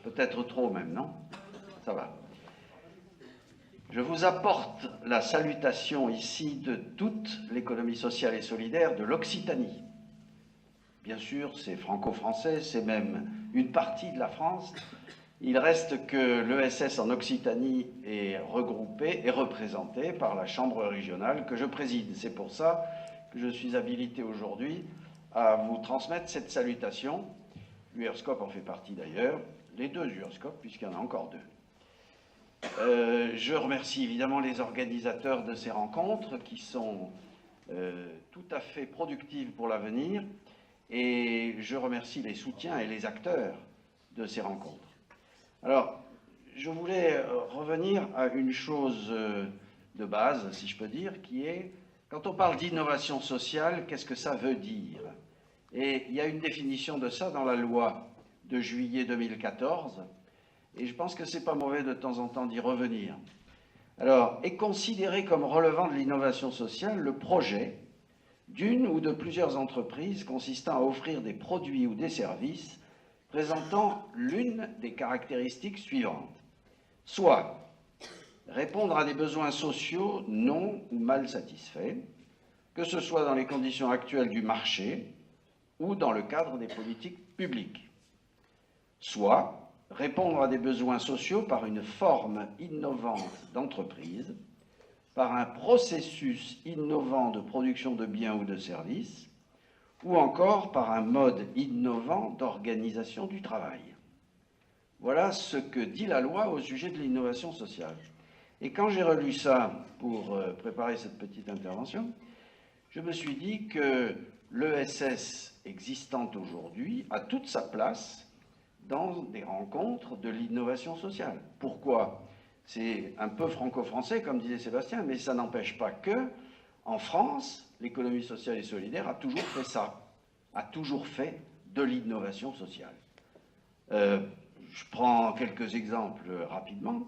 Peut-être trop même, non? Ça va. Je vous apporte la salutation ici de toute l'économie sociale et solidaire de l'Occitanie. Bien sûr, c'est franco-français, c'est même une partie de la France. Il reste que l'ESS en Occitanie est regroupé et représenté par la Chambre régionale que je préside. C'est pour ça que je suis habilité aujourd'hui à vous transmettre cette salutation. L'URSCOP en fait partie d'ailleurs, les deux URSCOP, puisqu'il y en a encore deux. Je remercie évidemment les organisateurs de ces rencontres qui sont tout à fait productives pour l'avenir, et je remercie les soutiens et les acteurs de ces rencontres. Alors, je voulais revenir à une chose de base, si je peux dire, qui est, quand on parle d'innovation sociale, qu'est-ce que ça veut dire? Et il y a une définition de ça dans la loi de juillet 2014, et je pense que ce n'est pas mauvais de temps en temps d'y revenir. Alors, est considéré comme relevant de l'innovation sociale le projet d'une ou de plusieurs entreprises consistant à offrir des produits ou des services présentant l'une des caractéristiques suivantes. Soit répondre à des besoins sociaux non ou mal satisfaits, que ce soit dans les conditions actuelles du marché ou dans le cadre des politiques publiques. Soit répondre à des besoins sociaux par une forme innovante d'entreprise, par un processus innovant de production de biens ou de services, ou encore par un mode innovant d'organisation du travail. Voilà ce que dit la loi au sujet de l'innovation sociale. Et quand j'ai relu ça pour préparer cette petite intervention, je me suis dit que l'ESS existante aujourd'hui a toute sa place dans des rencontres de l'innovation sociale. Pourquoi? C'est un peu franco-français, comme disait Sébastien, mais ça n'empêche pas que, en France, l'économie sociale et solidaire a toujours fait ça, a toujours fait de l'innovation sociale. Je prends quelques exemples rapidement.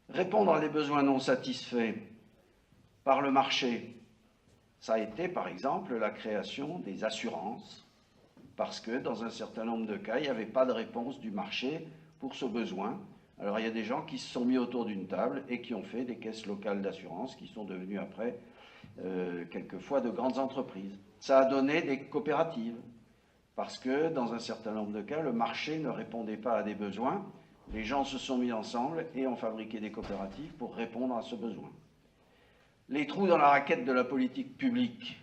Répondre à des besoins non satisfaits par le marché, ça a été par exemple la création des assurances, parce que dans un certain nombre de cas, il n'y avait pas de réponse du marché pour ce besoin. Alors il y a des gens qui se sont mis autour d'une table et qui ont fait des caisses locales d'assurance qui sont devenues après quelquefois de grandes entreprises. Ça a donné des coopératives, parce que dans un certain nombre de cas, le marché ne répondait pas à des besoins. Les gens se sont mis ensemble et ont fabriqué des coopératives pour répondre à ce besoin. Les trous dans la raquette de la politique publique,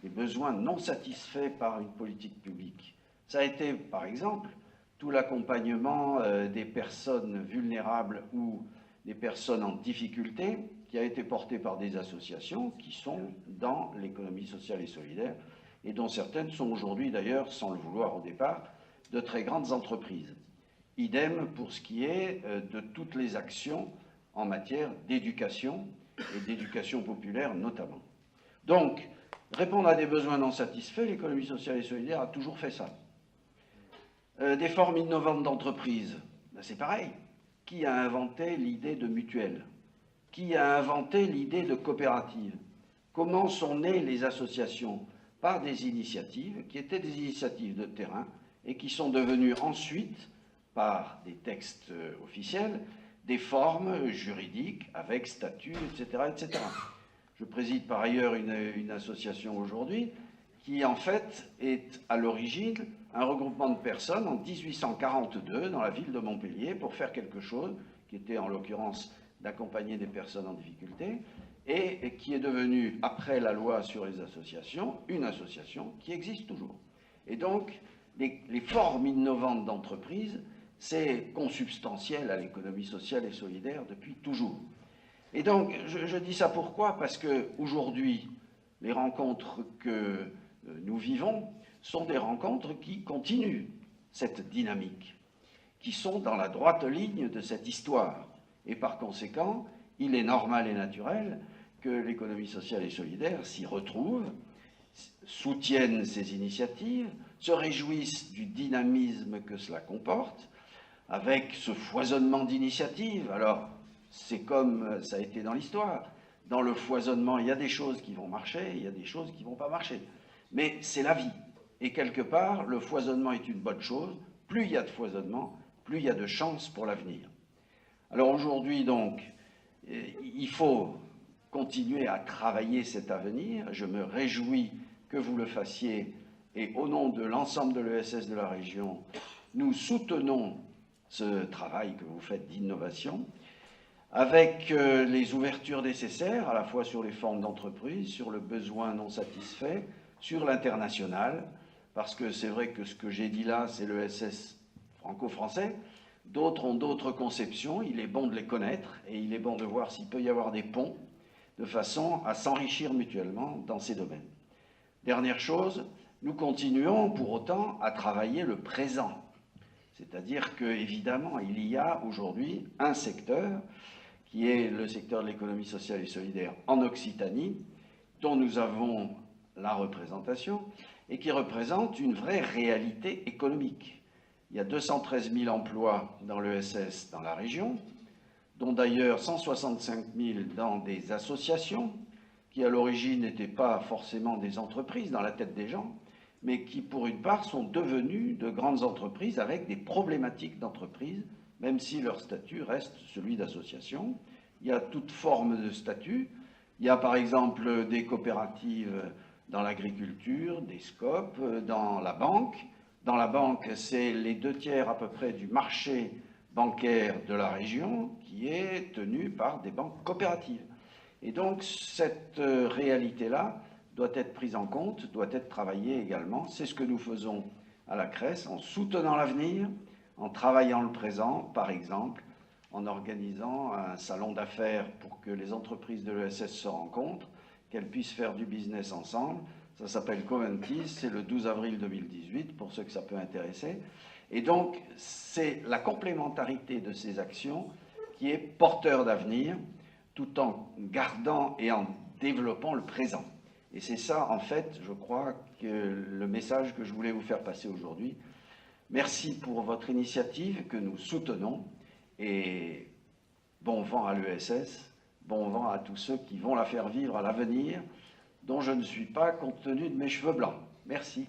les besoins non satisfaits par une politique publique. Ça a été, par exemple, tout l'accompagnement des personnes vulnérables ou des personnes en difficulté qui a été porté par des associations qui sont dans l'économie sociale et solidaire et dont certaines sont aujourd'hui d'ailleurs, sans le vouloir au départ, de très grandes entreprises. Idem pour ce qui est de toutes les actions en matière d'éducation et d'éducation populaire notamment. Donc, répondre à des besoins non satisfaits, l'économie sociale et solidaire a toujours fait ça. Des formes innovantes d'entreprise, ben c'est pareil. Qui a inventé l'idée de mutuelle? Qui a inventé l'idée de coopérative? Comment sont nées les associations? Par des initiatives qui étaient des initiatives de terrain et qui sont devenues ensuite, par des textes officiels, des formes juridiques avec statut, etc., etc. Je préside par ailleurs une association aujourd'hui qui en fait est à l'origine un regroupement de personnes en 1842 dans la ville de Montpellier pour faire quelque chose qui était en l'occurrence d'accompagner des personnes en difficulté et qui est devenu, après la loi sur les associations, une association qui existe toujours. Et donc, les formes innovantes d'entreprise, c'est consubstantiel à l'économie sociale et solidaire depuis toujours. Et donc, je dis ça pourquoi? Parce qu'aujourd'hui, les rencontres que nous vivons sont des rencontres qui continuent cette dynamique, qui sont dans la droite ligne de cette histoire. Et par conséquent, il est normal et naturel que l'économie sociale et solidaire s'y retrouve, soutienne ces initiatives, se réjouissent du dynamisme que cela comporte, avec ce foisonnement d'initiatives. Alors, c'est comme ça a été dans l'histoire. Dans le foisonnement, il y a des choses qui vont marcher, il y a des choses qui ne vont pas marcher. Mais c'est la vie. Et quelque part, le foisonnement est une bonne chose plus il y a de foisonnement, plus il y a de chances pour l'avenir. Alors aujourd'hui, donc, il faut continuer à travailler cet avenir. Je me réjouis que vous le fassiez et au nom de l'ensemble de l'ESS de la région, nous soutenons ce travail que vous faites d'innovation avec les ouvertures nécessaires à la fois sur les formes d'entreprise, sur le besoin non satisfait, sur l'international, parce que c'est vrai que ce que j'ai dit là, c'est l'ESS franco-français. D'autres ont d'autres conceptions, il est bon de les connaître et il est bon de voir s'il peut y avoir des ponts de façon à s'enrichir mutuellement dans ces domaines. Dernière chose, nous continuons pour autant à travailler le présent. C'est-à-dire qu'évidemment, il y a aujourd'hui un secteur qui est le secteur de l'économie sociale et solidaire en Occitanie, dont nous avons la représentation et qui représente une vraie réalité économique. Il y a 213 000 emplois dans l'ESS dans la région, dont d'ailleurs 165 000 dans des associations qui à l'origine n'étaient pas forcément des entreprises dans la tête des gens, mais qui pour une part sont devenues de grandes entreprises avec des problématiques d'entreprise, même si leur statut reste celui d'association. Il y a toute forme de statut. Il y a par exemple des coopératives dans l'agriculture, des SCOP, dans la banque. Dans la banque, c'est les 2/3 à peu près du marché bancaire de la région qui est tenu par des banques coopératives. Et donc cette réalité-là doit être prise en compte, doit être travaillée également. C'est ce que nous faisons à la CRES en soutenant l'avenir, en travaillant le présent, par exemple, en organisant un salon d'affaires pour que les entreprises de l'ESS se rencontrent, qu'elles puissent faire du business ensemble. Ça s'appelle Coventis, c'est le 12 avril 2018, pour ceux que ça peut intéresser. Et donc, c'est la complémentarité de ces actions qui est porteur d'avenir, tout en gardant et en développant le présent. Et c'est ça, en fait, je crois, que le message que je voulais vous faire passer aujourd'hui. Merci pour votre initiative que nous soutenons et bon vent à l'ESS, bon vent à tous ceux qui vont la faire vivre à l'avenir, dont je ne suis pas compte tenu de mes cheveux blancs. Merci.